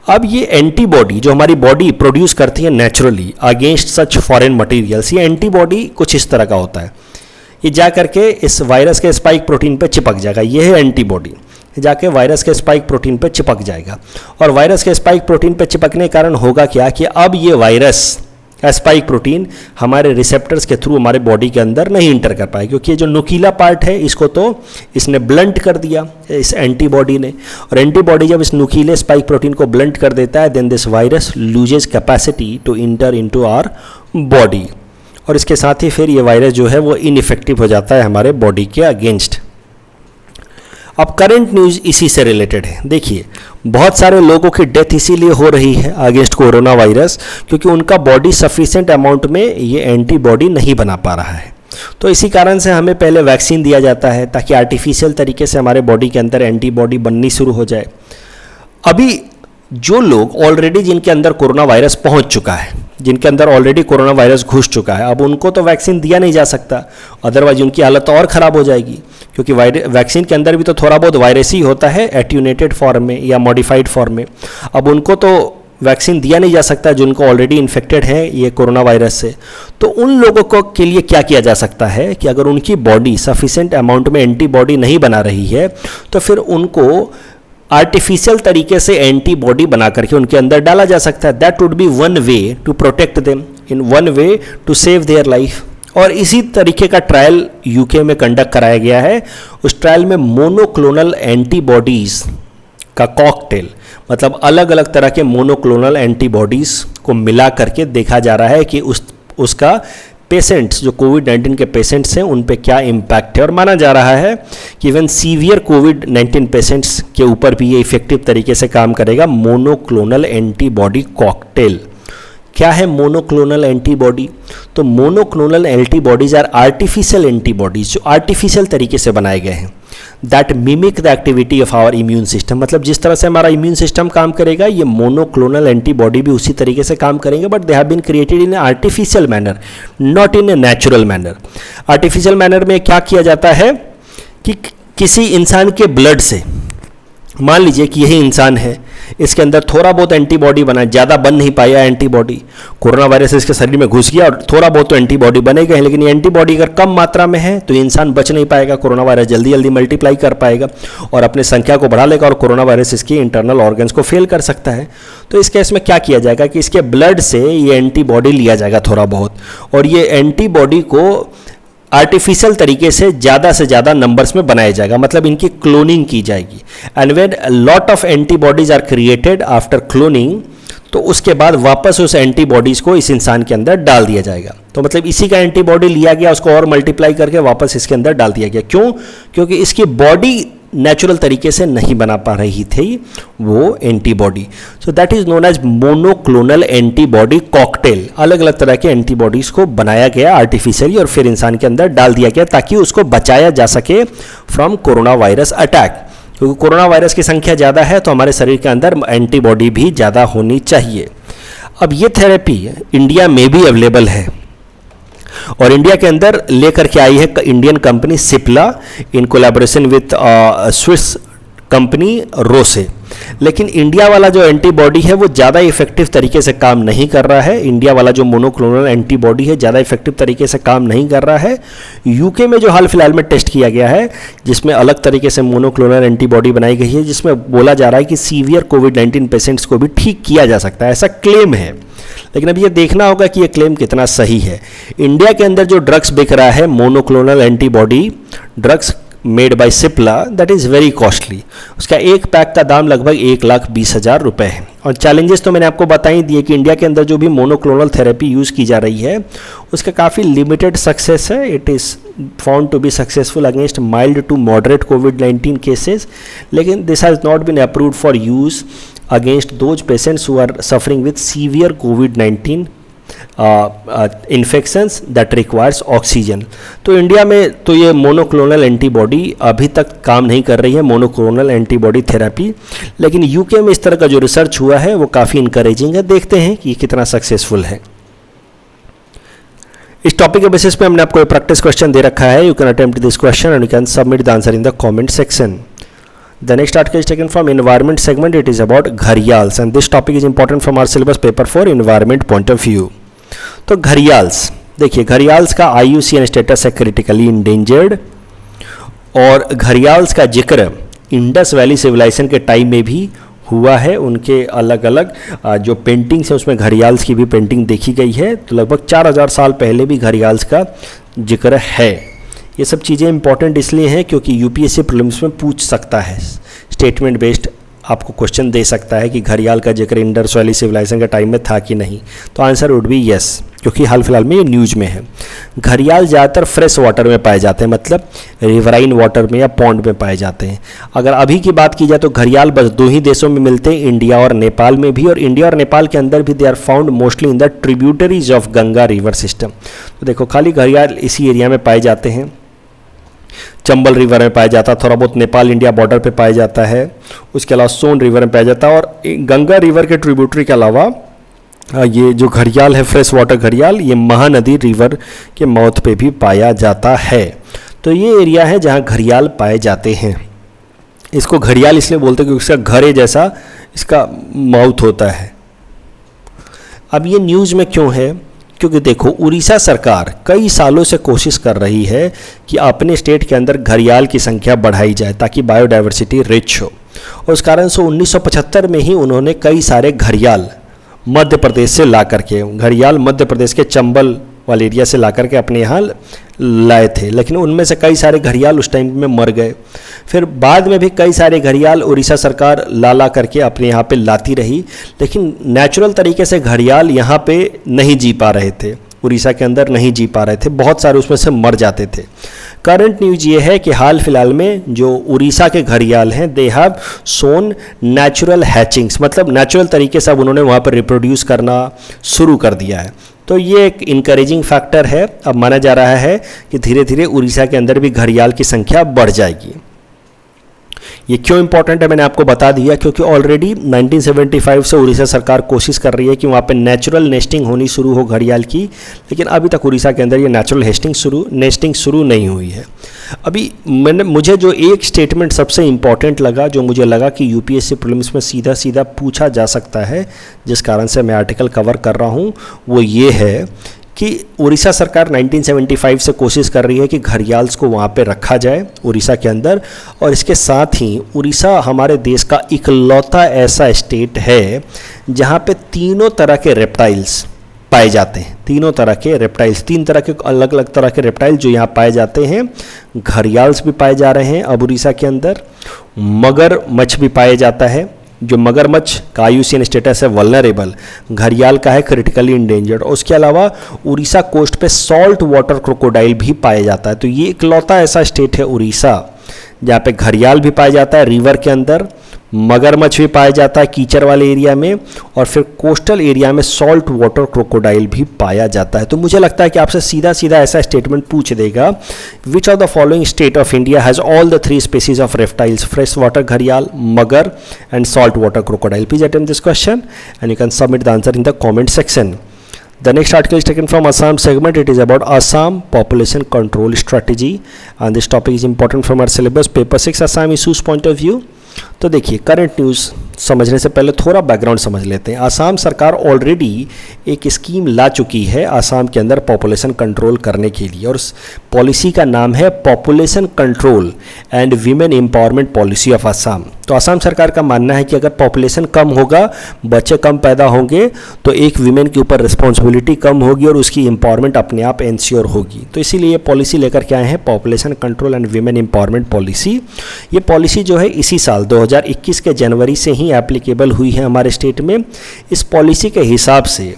अब ये एंटीबॉडी जो हमारी बॉडी प्रोड्यूस करती है नेचुरली अगेंस्ट सच फॉरेन मटीरियल्स, ये एंटीबॉडी कुछ इस तरह का होता है। ये जा करके इस वायरस के स्पाइक प्रोटीन पे चिपक जाएगा, ये है एंटीबॉडी, जाके वायरस के स्पाइक प्रोटीन पे चिपक जाएगा। और वायरस के स्पाइक प्रोटीन पे चिपकने के कारण होगा क्या कि अब ये वायरस का स्पाइक प्रोटीन हमारे रिसेप्टर्स के थ्रू हमारे बॉडी के अंदर नहीं इंटर कर पाए, क्योंकि ये जो नुकीला पार्ट है इसको तो इसने ब्लंट कर दिया इस एंटीबॉडी ने, और एंटीबॉडी जब इस नुकीले स्पाइक प्रोटीन को ब्लंट कर देता है, then this virus loses capacity to enter into our body, और इसके साथ ही फिर ये वायरस जो है वो इनइफेक्टिव हो जाता है हमारे बॉडी के अगेंस्ट। अब करंट न्यूज़ इसी से रिलेटेड है। देखिए, बहुत सारे लोगों की डेथ इसीलिए हो रही है अगेंस्ट कोरोना वायरस, क्योंकि उनका बॉडी सफिशिएंट अमाउंट में ये एंटीबॉडी नहीं बना पा रहा है। तो इसी कारण से हमें पहले वैक्सीन दिया जाता है ताकि आर्टिफिशियल तरीके से हमारे बॉडी के अंदर एंटीबॉडी बननी शुरू हो जाए। अभी जो लोग ऑलरेडी जिनके अंदर कोरोना वायरस पहुंच चुका है, जिनके अंदर ऑलरेडी कोरोना वायरस घुस चुका है, अब उनको तो वैक्सीन दिया नहीं जा सकता, अदरवाइज उनकी हालत और ख़राब हो जाएगी, क्योंकि वैक्सीन के अंदर भी तो थोड़ा बहुत वायरस ही होता है एट्यूनेटेड फॉर्म में या मॉडिफाइड फॉर्म में। अब उनको तो वैक्सीन दिया नहीं जा सकता जिनको ऑलरेडी इन्फेक्टेड है ये कोरोना वायरस से। तो उन लोगों को के लिए क्या किया जा सकता है कि अगर उनकी बॉडी सफिशेंट अमाउंट में एंटीबॉडी नहीं बना रही है तो फिर उनको आर्टिफिशियल तरीके से एंटीबॉडी बना करके उनके अंदर डाला जा सकता है। That would be one way to protect them, in one way to save their life. और इसी तरीके का ट्रायल यूके में कंडक्ट कराया गया है। उस ट्रायल में मोनोक्लोनल एंटीबॉडीज़ का कॉकटेल, मतलब अलग अलग तरह के मोनोक्लोनल एंटीबॉडीज़ को मिला करके देखा जा रहा है कि उसका पेशेंट्स जो कोविड-19 के पेशेंट्स हैं उन पे क्या इम्पैक्ट है। और माना जा रहा है कि इवन सीवियर कोविड-19 पेशेंट्स के ऊपर भी ये इफेक्टिव तरीके से काम करेगा मोनोक्लोनल एंटीबॉडी कॉकटेल। क्या है मोनोक्लोनल एंटीबॉडी? तो monoclonal antibodies are artificial antibodies जो आर्टिफिशियल तरीके से बनाए गए हैं, that mimic the activity of our immune system. मतलब जिस तरह से हमारा इम्यून सिस्टम काम करेगा ये मोनोक्लोनल एंटीबॉडी भी उसी तरीके से काम करेंगे, but they have been created in artificial manner, not in a natural manner. Artificial manner में क्या किया जाता है कि किसी इंसान के ब्लड से, मान लीजिए कि यही इंसान है, इसके अंदर थोड़ा बहुत एंटीबॉडी बना, ज़्यादा बन नहीं पाया एंटीबॉडी, कोरोना वायरस इसके शरीर में घुस गया और थोड़ा बहुत तो एंटीबॉडी बनेगा है, लेकिन ये एंटीबॉडी अगर कम मात्रा में है तो इंसान बच नहीं पाएगा, कोरोना वायरस जल्दी जल्दी मल्टीप्लाई कर पाएगा और अपने संख्या को बढ़ा लेगा और कोरोना वायरस इसकी इंटरनल ऑर्गन्स को फेल कर सकता है। तो इस केस में क्या किया जाएगा कि इसके ब्लड से ये एंटीबॉडी लिया जाएगा थोड़ा बहुत, और ये एंटीबॉडी को आर्टिफिशियल तरीके से ज़्यादा नंबर्स में बनाया जाएगा, मतलब इनकी क्लोनिंग की जाएगी। And when lot of antibodies are created after cloning, तो उसके बाद वापस उस एंटीबॉडीज़ को इस इंसान के अंदर डाल दिया जाएगा। तो मतलब इसी का एंटीबॉडी लिया गया, उसको और मल्टीप्लाई करके वापस इसके अंदर डाल दिया गया। क्यों? क्योंकि इसकी बॉडी नेचुरल तरीके से नहीं बना पा रही थी वो antibody. So that is known as monoclonal antibody cocktail. अलग अलग तरह के एंटीबॉडीज को बनाया गया आर्टिफिशियली और फिर इंसान के अंदर डाल दिया गया ताकि उसको बचाया जा सके फ्रॉम कोरोना वायरस अटैक। क्योंकि कोरोना वायरस की संख्या ज़्यादा है तो हमारे शरीर के अंदर एंटीबॉडी भी ज़्यादा होनी चाहिए। अब ये थेरेपी इंडिया में भी अवेलेबल है और इंडिया के अंदर लेकर के आई है Indian company Cipla in collaboration with Swiss company Roche. लेकिन इंडिया वाला जो एंटीबॉडी है वो ज़्यादा इफेक्टिव तरीके से काम नहीं कर रहा है। इंडिया वाला जो मोनोक्लोनल एंटीबॉडी है ज़्यादा इफेक्टिव तरीके से काम नहीं कर रहा है। यूके में जो हाल फिलहाल में टेस्ट किया गया है जिसमें अलग तरीके से मोनोक्लोनल एंटीबॉडी बनाई गई है, जिसमें बोला जा रहा है कि सीवियर कोविड-19 पेशेंट्स को भी ठीक किया जा सकता है, ऐसा क्लेम है। लेकिन अब ये देखना होगा कि ये क्लेम कितना सही है। इंडिया के अंदर जो ड्रग्स बिक रहा है monoclonal antibody drugs made by Cipla, that is very costly. उसका एक पैक का दाम लगभग 1,20,000 रुपये है। और चैलेंजेस तो मैंने आपको बता ही दिए कि इंडिया के अंदर जो भी मोनोक्लोनल थेरेपी यूज़ की जा रही है उसका काफ़ी लिमिटेड सक्सेस है। It is found to be successful against mild to moderate कोविड-19 केसेस, लेकिन this has not been approved for use against those patients who are suffering with severe COVID-19 infections that requires oxygen। तो India में तो ये monoclonal antibody अभी तक काम नहीं कर रही है, मोनोक्लोनल एंटीबॉडी थेरेपी। लेकिन यूके में इस तरह का जो रिसर्च हुआ है वो काफ़ी इंकरेजिंग है। देखते हैं कि कितना सक्सेसफुल है। इस टॉपिक के बेसिस पे हमने आपको एक प्रैक्टिस क्वेश्चन दे रखा है। You can attempt this question and you can submit the answer in the comment section. The next article is taken from environment segment. It is about gharials and this topic is important from our syllabus paper for environment point of view। तो घड़ियाल्स देखिए, घड़ियाल्स का IUCN status है critically endangered और घड़ियाल्स का जिक्र Indus valley civilisation के time में भी हुआ है। उनके अलग अलग जो पेंटिंग्स हैं उसमें घड़ियाल्स की भी पेंटिंग देखी गई है। तो लगभग 4000 साल पहले भी घड़ियाल्स का जिक्र है। ये सब चीज़ें इंपॉर्टेंट इसलिए हैं क्योंकि यूपीएससी प्रीलिम्स में पूछ सकता है, स्टेटमेंट बेस्ड आपको क्वेश्चन दे सकता है कि घड़ियाल का जिक्र इंडस वैली सिविलाइजेशन के टाइम में था कि नहीं। तो आंसर वुड बी यस, क्योंकि हाल फिलहाल में ये न्यूज में है। घड़ियाल ज़्यादातर फ्रेश वाटर में पाए जाते हैं, मतलब रिवराइन वाटर में या पॉन्ड में पाए जाते हैं। अगर अभी की बात की जाए तो घड़ियाल बस 2 ही देशों में मिलते हैं, इंडिया और नेपाल में भी, और इंडिया और नेपाल के अंदर भी they are found mostly in the tributaries of Ganga river system. तो देखो खाली घड़ियाल इसी एरिया में पाए जाते हैं। चंबल रिवर में पाया जाता है, थोड़ा बहुत नेपाल इंडिया बॉर्डर पे पाया जाता है। उसके अलावा सोन रिवर में पाया जाता है और गंगा रिवर के ट्रिब्यूटरी के अलावा ये जो घड़ियाल है, फ्रेश वाटर घड़ियाल, ये महानदी रिवर के माउथ पे भी पाया जाता है। तो ये एरिया है जहाँ घड़ियाल पाए जाते हैं। इसको घड़ियाल इसलिए बोलते हैं क्योंकि इसका घड़े जैसा इसका माउथ होता है। अब ये न्यूज़ में क्यों है? क्योंकि देखो, उड़ीसा सरकार कई सालों से कोशिश कर रही है कि अपने स्टेट के अंदर घड़ियाल की संख्या बढ़ाई जाए ताकि बायोडाइवर्सिटी रिच हो। और उस कारण से 1975 में ही उन्होंने कई सारे घड़ियाल मध्य प्रदेश से ला करके, घड़ियाल मध्य प्रदेश के चंबल वाले एरिया से ला करके अपने यहाँ लाए थे, लेकिन उनमें से कई सारे घड़ियाल उस टाइम में मर गए। फिर बाद में भी कई सारे घड़ियाल उड़ीसा सरकार ला करके अपने यहाँ पे लाती रही, लेकिन नेचुरल तरीके से घड़ियाल यहाँ पे नहीं जी पा रहे थे, उड़ीसा के अंदर नहीं जी पा रहे थे, बहुत सारे उसमें से मर जाते थे। करंट न्यूज ये है कि हाल फिलहाल में जो उड़ीसा के घड़ियाल हैं, दे हैव सोन नेचुरल हैचिंग्स, मतलब नेचुरल तरीके से अब उन्होंने वहाँ पर रिप्रोड्यूस करना शुरू कर दिया है। तो ये एक इनकरेजिंग फैक्टर है। अब माना जा रहा है कि धीरे धीरे उड़ीसा के अंदर भी घड़ियाल की संख्या बढ़ जाएगी। ये क्यों इंपॉर्टेंट है मैंने आपको बता दिया, क्योंकि ऑलरेडी 1975 से उड़ीसा सरकार कोशिश कर रही है कि वहाँ पे नेचुरल नेस्टिंग होनी शुरू हो घड़ियाल की, लेकिन अभी तक उड़ीसा के अंदर ये नेचुरल नेस्टिंग शुरू नहीं हुई है। अभी मुझे जो एक स्टेटमेंट सबसे इम्पॉर्टेंट लगा, जो मुझे लगा कि यूपीएससी प्रीलिम्स में सीधा सीधा पूछा जा सकता है, जिस कारण से मैं आर्टिकल कवर कर रहा हूँ, वो ये है कि उड़ीसा सरकार 1975 से कोशिश कर रही है कि घड़ियाल्स को वहाँ पे रखा जाए उड़ीसा के अंदर। और इसके साथ ही उड़ीसा हमारे देश का इकलौता ऐसा स्टेट है जहाँ पे तीनों तरह के रेप्टाइल्स पाए जाते हैं। तीनों तरह के रेप्टाइल्स, 3 तरह के अलग अलग तरह के रेप्टाइल जो यहाँ पाए जाते हैं। घड़ियाल्स भी पाए जा रहे हैं अब उड़ीसा के अंदर, मगरमच्छ भी पाए जाता है। जो मगरमच्छ का आईयूसीएन स्टेटस है वल्नरेबल, घड़ियाल का है क्रिटिकली इंडेंजर्ड। और उसके अलावा उड़ीसा कोस्ट पे सॉल्ट वाटर क्रोकोडाइल भी पाया जाता है। तो ये इकलौता ऐसा स्टेट है उड़ीसा जहाँ पे घड़ियाल भी पाया जाता है रिवर के अंदर, मगरमच्छ भी पाया जाता है कीचड़ वाले एरिया में, और फिर कोस्टल एरिया में सॉल्ट वाटर क्रोकोडाइल भी पाया जाता है। तो मुझे लगता है कि आपसे सीधा सीधा ऐसा स्टेटमेंट पूछ देगा, which of the following state of India has all the 3 species of reptiles, fresh water घड़ियाल, मगर and salt water crocodile. Please attempt this question and you can submit the answer in the comment section. The next article is taken from Assam segment. It is about Assam population control strategy and this topic is important from our syllabus paper 6 Assam issues point of view. तो देखिए, current news समझने से पहले थोड़ा background समझ लेते हैं। आसाम सरकार ऑलरेडी एक स्कीम ला चुकी है आसाम के अंदर पॉपुलेशन कंट्रोल करने के लिए, और उस पॉलिसी का नाम है population control and women empowerment policy of Assam. तो आसाम सरकार का मानना है कि अगर पॉपुलेशन कम होगा, बच्चे कम पैदा होंगे, तो एक वीमेन के ऊपर रिस्पॉन्सिबिलिटी कम होगी और उसकी एम्पावरमेंट अपने आप इंश्योर होगी। तो इसीलिए ये पॉलिसी लेकर के आए हैं, population control and women empowerment policy. ये पॉलिसी जो है इसी साल 2021 के जनवरी से ही एप्लीकेबल हुई है हमारे स्टेट में। इस पॉलिसी के हिसाब से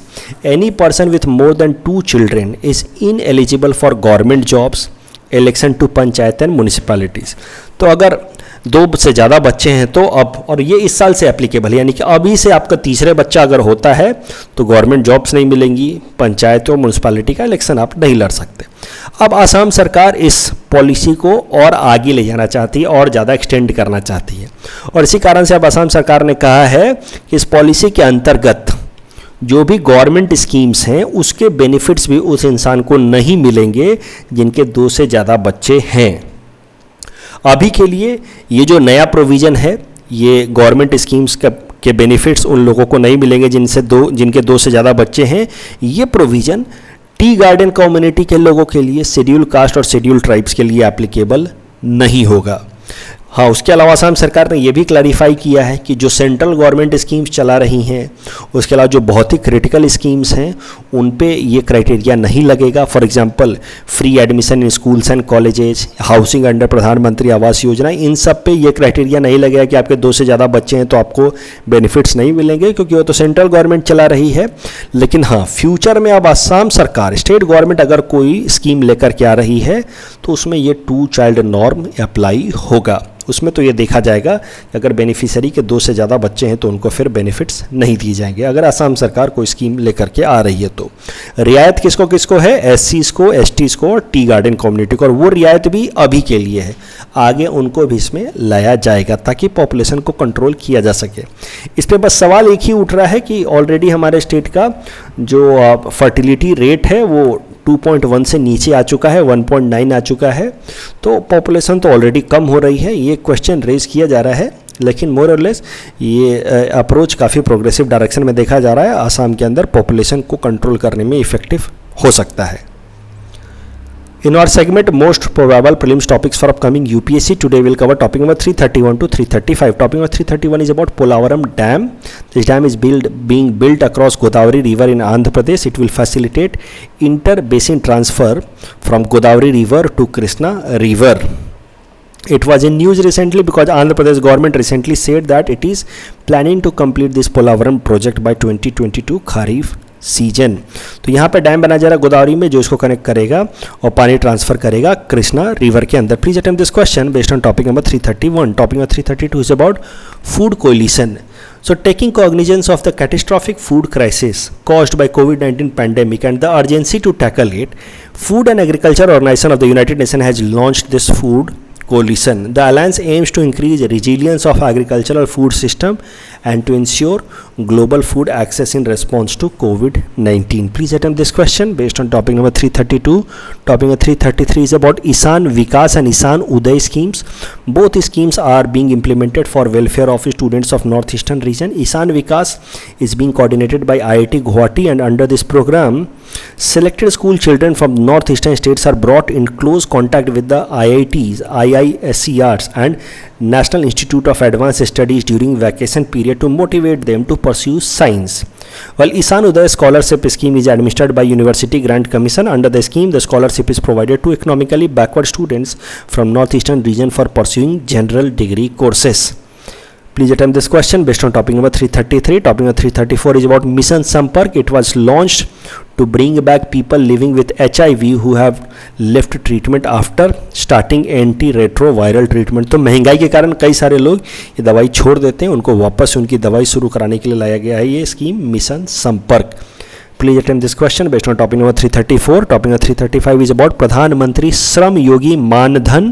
any person with more than 2 children is ineligible for government jobs, election to panchayat and municipalities. तो अगर 2 से ज़्यादा बच्चे हैं तो अब, और ये इस साल से एप्लीकेबल है, यानी कि अभी से आपका तीसरे बच्चा अगर होता है तो गवर्नमेंट जॉब्स नहीं मिलेंगी, पंचायत और म्यूनिसिपैलिटी का इलेक्शन आप नहीं लड़ सकते। अब आसाम सरकार इस पॉलिसी को और आगे ले जाना चाहती है और ज़्यादा एक्सटेंड करना चाहती है, और इसी कारण से अब आसाम सरकार ने कहा है कि इस पॉलिसी के अंतर्गत जो भी गवर्नमेंट स्कीम्स हैं उसके बेनिफिट्स भी उस इंसान को नहीं मिलेंगे जिनके 2 से ज़्यादा बच्चे हैं। अभी के लिए ये जो नया प्रोविज़न है, ये गवर्नमेंट स्कीम्स के बेनिफिट्स उन लोगों को नहीं मिलेंगे जिनके 2 से ज़्यादा बच्चे हैं। ये प्रोविज़न टी गार्डन कम्युनिटी के लोगों के लिए, शेड्यूल कास्ट और शेड्यूल ट्राइब्स के लिए एप्लीकेबल नहीं होगा। हाँ, उसके अलावा असम सरकार ने यह भी क्लैरिफाई किया है कि जो सेंट्रल गवर्नमेंट स्कीम्स चला रही हैं, उसके अलावा जो बहुत ही क्रिटिकल स्कीम्स हैं उन पे ये क्राइटेरिया नहीं लगेगा। For example free admission in schools and colleges, housing under प्रधानमंत्री आवास योजना, इन सब पे ये क्राइटेरिया नहीं लगेगा कि आपके 2 से ज़्यादा बच्चे हैं तो आपको बेनिफिट्स नहीं मिलेंगे, क्योंकि वो तो सेंट्रल गवर्नमेंट चला रही है। लेकिन हाँ, फ्यूचर में अब असम सरकार, स्टेट गवर्नमेंट अगर कोई स्कीम लेकर के आ रही है तो उसमें ये 2 चाइल्ड नॉर्म अप्लाई होगा। उसमें तो ये देखा जाएगा कि अगर बेनिफिशियरी के 2 से ज़्यादा बच्चे हैं तो उनको फिर बेनिफिट्स नहीं दिए जाएंगे, अगर असम सरकार कोई स्कीम लेकर के आ रही है तो। रियायत किसको किसको है? एससीज़ को, एसटीज़ को और टी गार्डन कम्युनिटी को, और वो रियायत भी अभी के लिए है, आगे उनको भी इसमें लाया जाएगा ताकि पॉपुलेशन को कंट्रोल किया जा सके। इस पर बस सवाल एक ही उठ रहा है कि ऑलरेडी हमारे स्टेट का जो फर्टिलिटी रेट है वो 2.1 से नीचे आ चुका है, 1.9 आ चुका है, तो पॉपुलेशन तो ऑलरेडी कम हो रही है। ये क्वेश्चन रेज किया जा रहा है, लेकिन मोर और लेस ये अप्रोच काफ़ी प्रोग्रेसिव डायरेक्शन में देखा जा रहा है। आसाम के अंदर पॉपुलेशन को कंट्रोल करने में इफेक्टिव हो सकता है। In our segment, most probable prelims topics for upcoming UPSC, today we'll cover topic number 331 to 335. Topic number 331 is about Polavaram Dam. This dam is being built across Godavari River in Andhra Pradesh. It will facilitate inter-basin transfer from Godavari River to Krishna River. It was in news recently because Andhra Pradesh government recently said that it is planning to complete this Polavaram project by 2022 Kharif season. तो यहाँ पर dam बनाया जा रहा है गोदावरी में, जो इसको कनेक्ट करेगा और पानी ट्रांसफर करेगा कृष्णा रिवर के अंदर। Please attempt this question based on topic number 331. Topic number 332 is about food coalition. So taking cognizance of the catastrophic food crisis caused by COVID-19 pandemic and the urgency to tackle it, Food and Agriculture Organization of the United Nations has launched this food coalition. The alliance aims to increase resilience of agricultural food system and to ensure global food access in response to COVID-19. Please attempt this question based on topic number 332. Topic number 333 is about Isan Vikas and Isan Uday schemes. Both schemes are being implemented for welfare of students of northeastern region. Isan Vikas is being coordinated by IIT Guwahati, and under this program selected school children from northeastern states are brought in close contact with the IITs, IISCRs and National Institute of Advanced Studies during vacation period to motivate them to pursue science. While Isan Uday scholarship scheme is administered by University Grant Commission, under the scheme the scholarship is provided to economically backward students from northeastern region for pursuing general degree courses. Please attempt this question based on topic number 333. Topic number 334 is about Mission Sampark. It was launched to bring back people living with HIV who have left treatment after starting antiretroviral treatment. तो महंगाई के कारण कई सारे लोग ये दवाई छोड़ देते हैं, उनको वापस उनकी दवाई शुरू कराने के लिए लाया गया है ये स्कीम मिशन संपर्क. Please attempt this question based on topic number 334. Topic number 335 is about Pradhan Mantri Shram Yogi Man Dhan.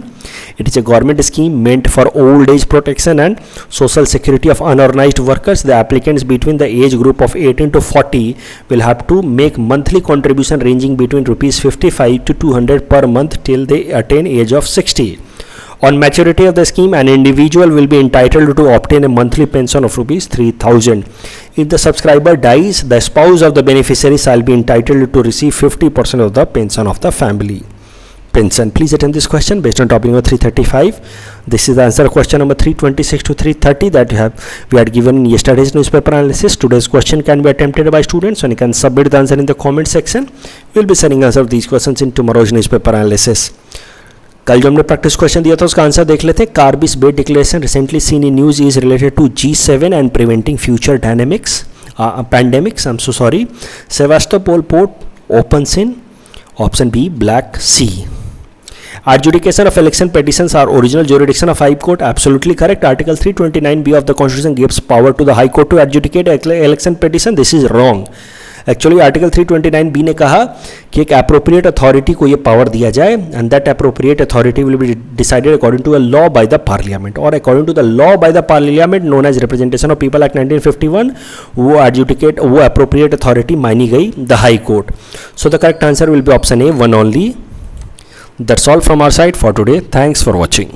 It is a government scheme meant for old age protection and social security of unorganized workers. The applicants between the age group of 18 to 40 will have to make monthly contribution ranging between rupees 55 to 200 per month till they attain age of 60. On maturity of the scheme, an individual will be entitled to obtain a monthly pension of rupees 3,000. If the subscriber dies, the spouse of the beneficiary shall be entitled to receive 50% of the pension of the family pension. Please attend this question based on topic number 335. This is the answer question number 326 to 330 that we had given in yesterday's newspaper analysis. Today's question can be attempted by students, and you can submit the answer in the comment section. We will be sending answer of these questions in tomorrow's newspaper analysis. कल जो हमने practice question दिया था उसका answer देख लेते हैं. Carbis Bay declaration recently seen in news is related to G7 and preventing future pandemics. I am so sorry. Sevastopol port opens in option B Black Sea. Adjudication of election petitions are original jurisdiction of High Court. Absolutely correct. Article 329B of the Constitution gives power to the High Court to adjudicate election petition. This is wrong. Actually article 329B ने कहा कि एक appropriate authority को ये power दिया जाए, and that appropriate authority will be decided according to a law by the parliament, और according to the law by the parliament known as representation of people act 1951 वो अप्रोप्रिएट अथॉरिटी मानी गई the high court. So the correct answer will be option A, one only. That's all from our side for today. Thanks for watching.